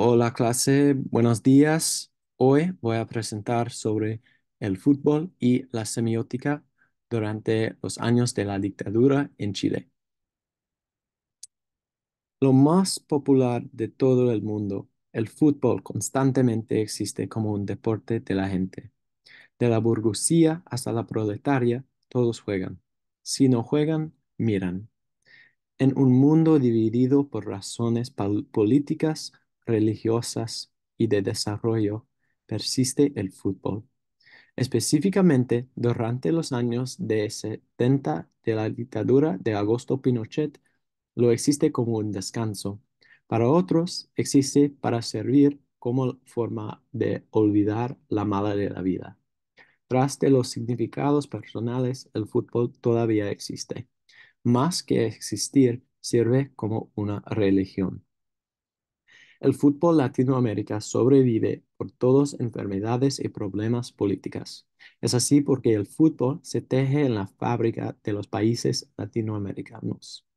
Hola clase, buenos días. Hoy voy a presentar sobre el fútbol y la semiótica durante los años de la dictadura en Chile. Lo más popular de todo el mundo, el fútbol constantemente existe como un deporte de la gente. De la burguesía hasta la proletaria, todos juegan. Si no juegan, miran. En un mundo dividido por razones políticas, religiosas y de desarrollo, persiste el fútbol. Específicamente, durante los años de 70 de la dictadura de Augusto Pinochet, lo existe como un descanso. Para otros, existe para servir como forma de olvidar la mala de la vida. Tras de los significados personales, el fútbol todavía existe. Más que existir, sirve como una religión. El fútbol Latinoamérica sobrevive por todas enfermedades y problemas políticas. Es así porque el fútbol se teje en la fábrica de los países latinoamericanos.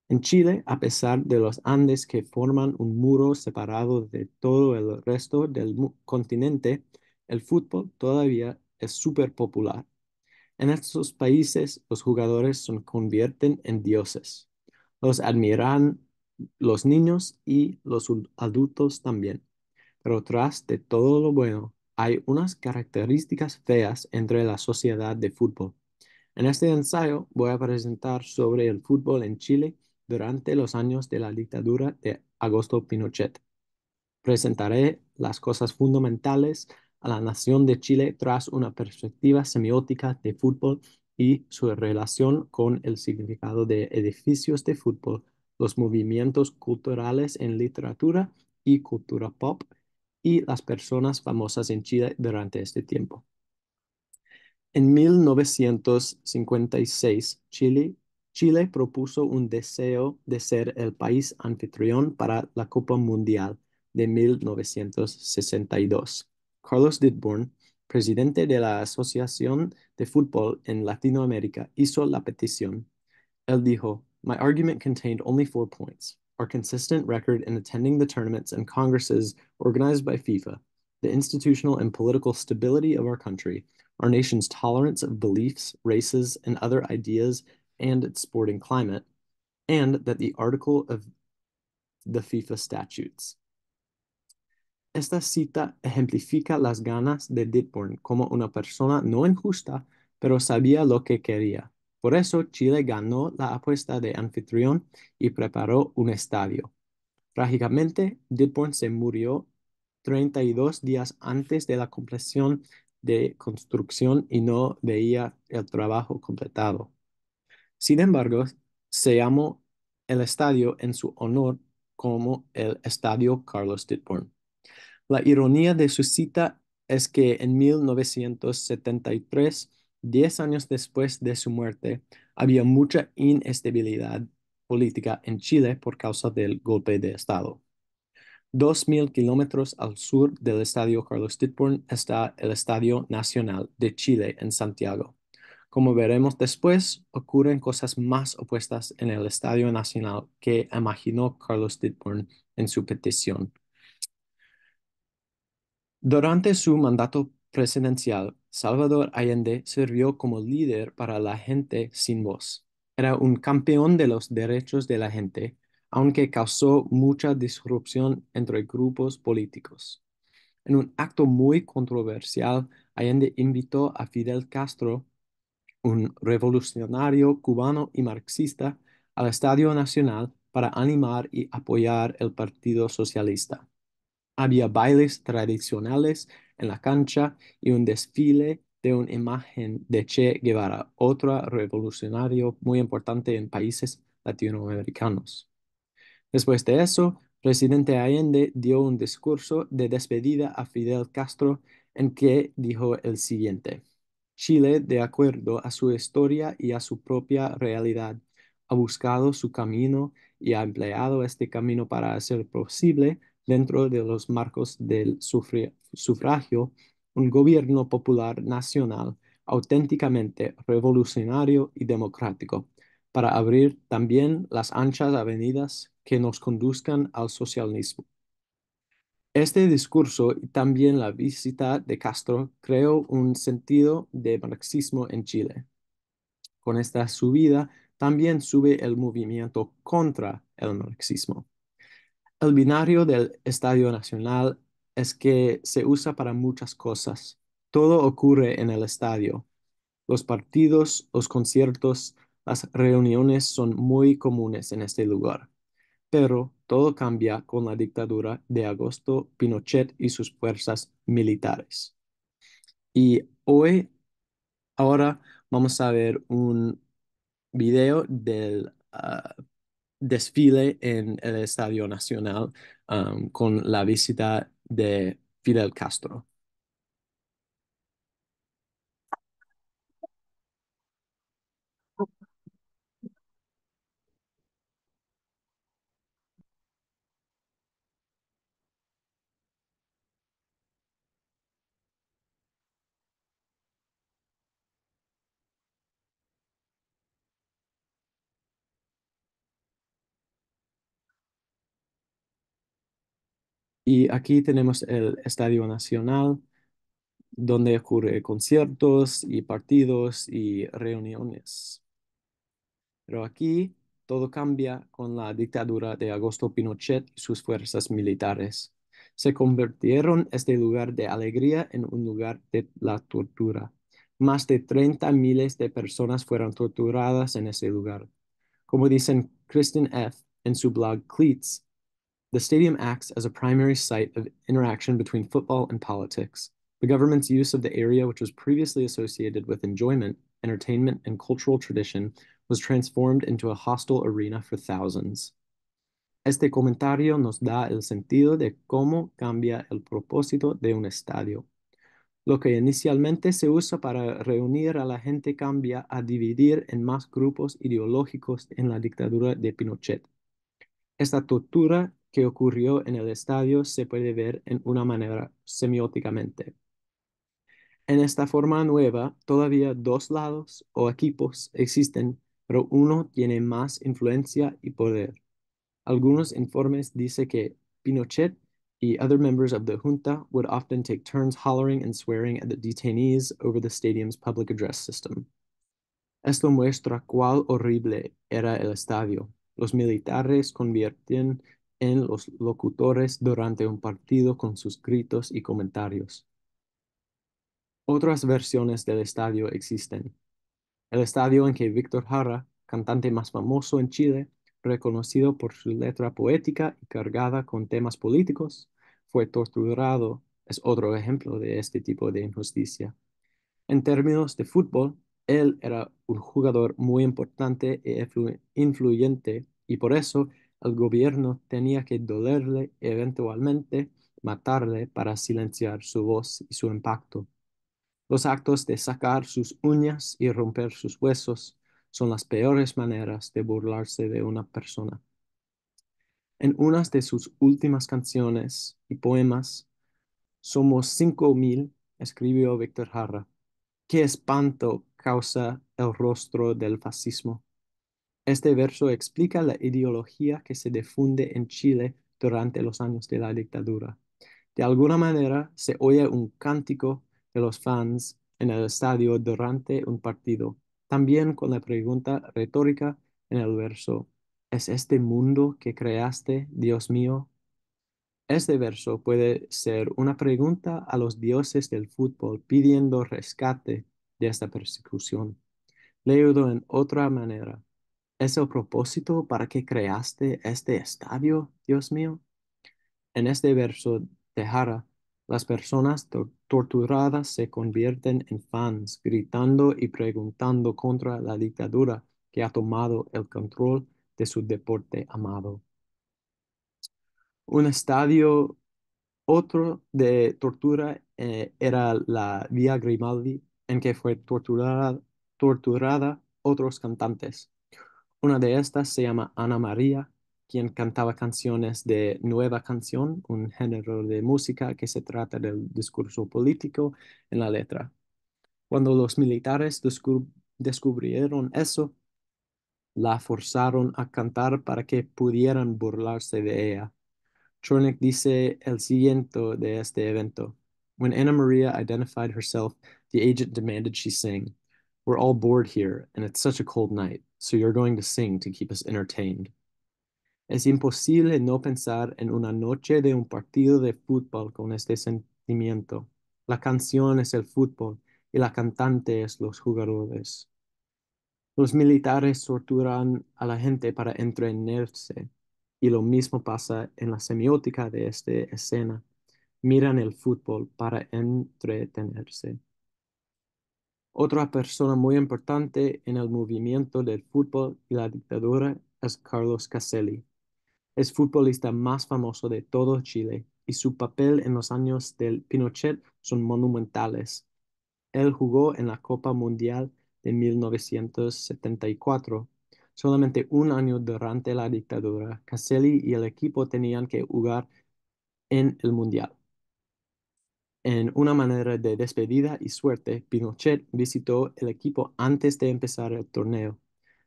En Chile, a pesar de los Andes que forman un muro separado de todo el resto del continente, el fútbol todavía es súper popular. En estos países, los jugadores se convierten en dioses. Los admiran los niños y los adultos también. Pero tras de todo lo bueno, hay unas características feas entre la sociedad de fútbol. En este ensayo voy a presentar sobre el fútbol en Chile durante los años de la dictadura de Augusto Pinochet. Presentaré las cosas fundamentales a la nación de Chile tras una perspectiva semiótica de fútbol y su relación con el significado de edificios de fútbol, los movimientos culturales en literatura y cultura pop y las personas famosas en Chile durante este tiempo. En 1956, Chile propuso un deseo de ser el país anfitrión para la Copa Mundial de 1962. Carlos Dittborn, presidente de la Asociación de Fútbol en Latinoamérica, hizo la petición. Él dijo, "My argument contained only 4 points. Our consistent record in attending the tournaments and congresses organized by FIFA, the institutional and political stability of our country, our nation's tolerance of beliefs, races, and other ideas, and its sporting climate, and that the article of the FIFA statutes." Esta cita ejemplifica las ganas de Dittborn como una persona no injusta, pero sabía lo que quería. Por eso Chile ganó la apuesta de anfitrión y preparó un estadio. Trágicamente, Dittborn se murió 32 días antes de la compleción de construcción y no veía el trabajo completado. Sin embargo, se llamó el estadio en su honor como el Estadio Carlos Dittborn. La ironía de su cita es que en 1973, 10 años después de su muerte, había mucha inestabilidad política en Chile por causa del golpe de Estado. 2.000 kilómetros al sur del Estadio Carlos Dittborn está el Estadio Nacional de Chile en Santiago. Como veremos después, ocurren cosas más opuestas en el Estadio Nacional que imaginó Carlos Dittborn en su petición. Durante su mandato presidencial, Salvador Allende sirvió como líder para la gente sin voz. Era un campeón de los derechos de la gente, aunque causó mucha disrupción entre grupos políticos. En un acto muy controversial, Allende invitó a Fidel Castro, un revolucionario cubano y marxista, al Estadio Nacional para animar y apoyar el Partido Socialista. Había bailes tradicionales en la cancha y un desfile de una imagen de Che Guevara, otro revolucionario muy importante en países latinoamericanos. Después de eso, presidente Allende dio un discurso de despedida a Fidel Castro en que dijo el siguiente: Chile, de acuerdo a su historia y a su propia realidad, ha buscado su camino y ha empleado este camino para hacer posible, dentro de los marcos del sufragio, un gobierno popular nacional auténticamente revolucionario y democrático para abrir también las anchas avenidas que nos conduzcan al socialismo. Este discurso y también la visita de Castro creó un sentido de marxismo en Chile. Con esta subida también sube el movimiento contra el marxismo. El binario del Estadio Nacional es que se usa para muchas cosas. Todo ocurre en el estadio. Los partidos, los conciertos, las reuniones son muy comunes en este lugar. Pero todo cambia con la dictadura de Augusto Pinochet y sus fuerzas militares. Y ahora vamos a ver un video del desfile en el Estadio Nacional, con la visita de Fidel Castro. Y aquí tenemos el Estadio Nacional, donde ocurre conciertos y partidos y reuniones. Pero aquí todo cambia con la dictadura de Augusto Pinochet y sus fuerzas militares. Se convirtieron este lugar de alegría en un lugar de la tortura. Más de 30 miles de personas fueron torturadas en ese lugar. Como dicen Kristen F. en su blog Cleats, the stadium acts as a primary site of interaction between football and politics. The government's use of the area, which was previously associated with enjoyment, entertainment, and cultural tradition, was transformed into a hostile arena for thousands. Este comentario nos da el sentido de cómo cambia el propósito de un estadio. Lo que inicialmente se usa para reunir a la gente cambia a dividir en más grupos ideológicos en la dictadura de Pinochet. Esta tortura que ocurrió en el estadio se puede ver en una manera semióticamente. En esta forma nueva, todavía dos lados o equipos existen, pero uno tiene más influencia y poder. Algunos informes dicen que Pinochet y other members of the junta would often take turns hollering and swearing at the detainees over the stadium's public address system. Esto muestra cuál horrible era el estadio. Los militares convierten en los locutores durante un partido con sus gritos y comentarios. Otras versiones del estadio existen. El estadio en que Víctor Jara, cantante más famoso en Chile, reconocido por su letra poética y cargada con temas políticos, fue torturado, es otro ejemplo de este tipo de injusticia. En términos de fútbol, él era un jugador muy importante e influyente, y por eso el gobierno tenía que dolerle y eventualmente matarle para silenciar su voz y su impacto. Los actos de sacar sus uñas y romper sus huesos son las peores maneras de burlarse de una persona. En una de sus últimas canciones y poemas, Somos 5.000, escribió Víctor Jara. Qué espanto causa el rostro del fascismo. Este verso explica la ideología que se difunde en Chile durante los años de la dictadura. De alguna manera se oye un cántico de los fans en el estadio durante un partido, también con la pregunta retórica en el verso, ¿es este mundo que creaste, Dios mío? Este verso puede ser una pregunta a los dioses del fútbol pidiendo rescate de esta persecución. Leído en otra manera, ¿es el propósito para que creaste este estadio, Dios mío? En este verso de Jara, las personas torturadas se convierten en fans, gritando y preguntando contra la dictadura que ha tomado el control de su deporte amado. Un estadio otro de tortura era la Vía Grimaldi, en que fue torturada otros cantantes. Una de estas se llama Ana María, quien cantaba canciones de nueva canción, un género de música que se trata del discurso político en la letra. Cuando los militares descubrieron eso, la forzaron a cantar para que pudieran burlarse de ella. Chornick dice el siguiente de este evento. When Anna Maria identified herself, the agent demanded she sing. We're all bored here, and it's such a cold night, so you're going to sing to keep us entertained. Es imposible no pensar en una noche de un partido de fútbol con este sentimiento. La canción es el fútbol y la cantante es los jugadores. Los militares torturan a la gente para entretenerse y lo mismo pasa en la semiótica de esta escena. Miran el fútbol para entretenerse. Otra persona muy importante en el movimiento del fútbol y la dictadura es Carlos Caselli. Es futbolista más famoso de todo Chile y su papel en los años del Pinochet son monumentales. Él jugó en la Copa Mundial de 1974. Solamente un año durante la dictadura, Caselli y el equipo tenían que jugar en el Mundial. En una manera de despedida y suerte, Pinochet visitó el equipo antes de empezar el torneo.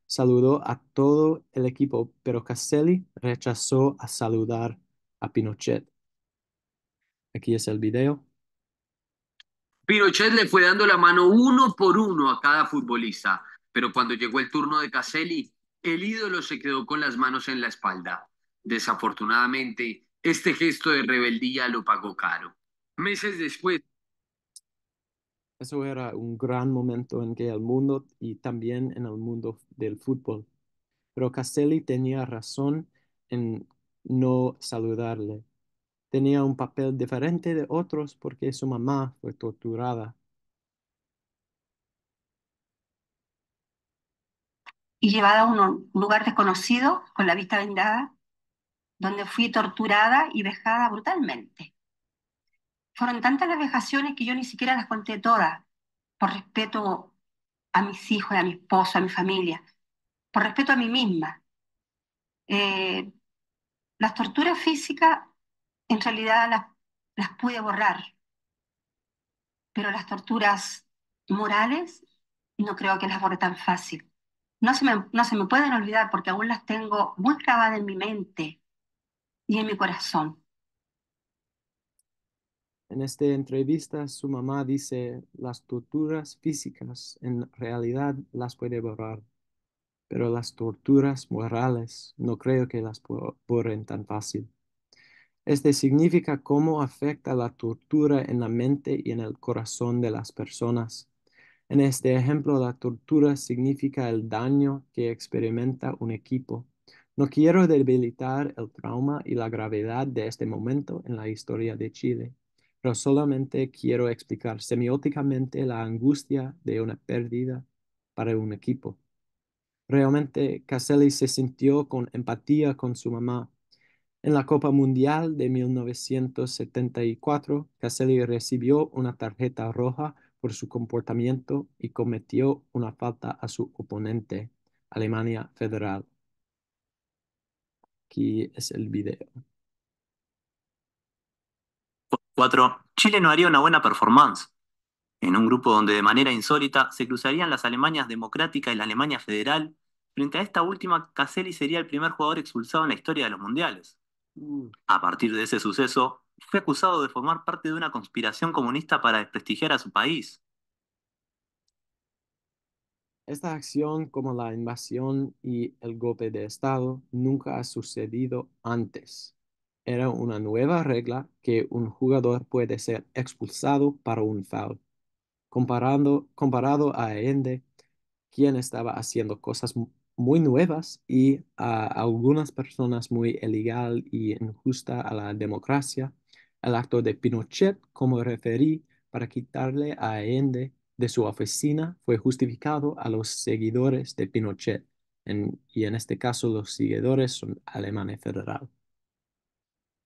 Saludó a todo el equipo, pero Caselli rechazó a saludar a Pinochet. Aquí es el video. Pinochet le fue dando la mano uno por uno a cada futbolista, pero cuando llegó el turno de Caselli, el ídolo se quedó con las manos en la espalda. Desafortunadamente, este gesto de rebeldía lo pagó caro. Meses después, Eso era un gran momento en que el mundo y también en el mundo del fútbol. Pero Caselli tenía razón en no saludarle. Tenía un papel diferente de otros porque su mamá fue torturada. y llevada a un lugar desconocido con la vista vendada, donde fui torturada y vejada brutalmente. Fueron tantas las vejaciones que yo ni siquiera las conté todas, por respeto a mis hijos, a mi esposo, a mi familia, por respeto a mí misma. Eh, las torturas físicas en realidad las pude borrar, pero las torturas morales no creo que las borre tan fácil. No se me pueden olvidar porque aún las tengo muy grabadas en mi mente y en mi corazón. En esta entrevista, su mamá dice, las torturas físicas en realidad las puede borrar, pero las torturas morales no creo que las borren tan fácil. Este significa cómo afecta la tortura en la mente y en el corazón de las personas. En este ejemplo, la tortura significa el daño que experimenta un equipo. No quiero debilitar el trauma y la gravedad de este momento en la historia de Chile, pero solamente quiero explicar semióticamente la angustia de una pérdida para un equipo. Realmente, Caselli se sintió con empatía con su mamá. En la Copa Mundial de 1974, Caselli recibió una tarjeta roja por su comportamiento y cometió una falta a su oponente, Alemania Federal. Aquí es el video. 4. Chile no haría una buena performance. En un grupo donde de manera insólita se cruzarían las Alemanias Democrática y la Alemania Federal, frente a esta última, Caselli sería el primer jugador expulsado en la historia de los mundiales. Uh, A partir de ese suceso, fue acusado de formar parte de una conspiración comunista para desprestigiar a su país. Esta acción, como la invasión y el golpe de Estado, nunca ha sucedido antes. Era una nueva regla que un jugador puede ser expulsado para un foul. Comparado a Allende, quien estaba haciendo cosas muy nuevas y a algunas personas muy ilegal y injusta a la democracia, el acto de Pinochet, como referí, para quitarle a Allende de su oficina fue justificado a los seguidores de Pinochet, y en este caso los seguidores son Alemania Federal.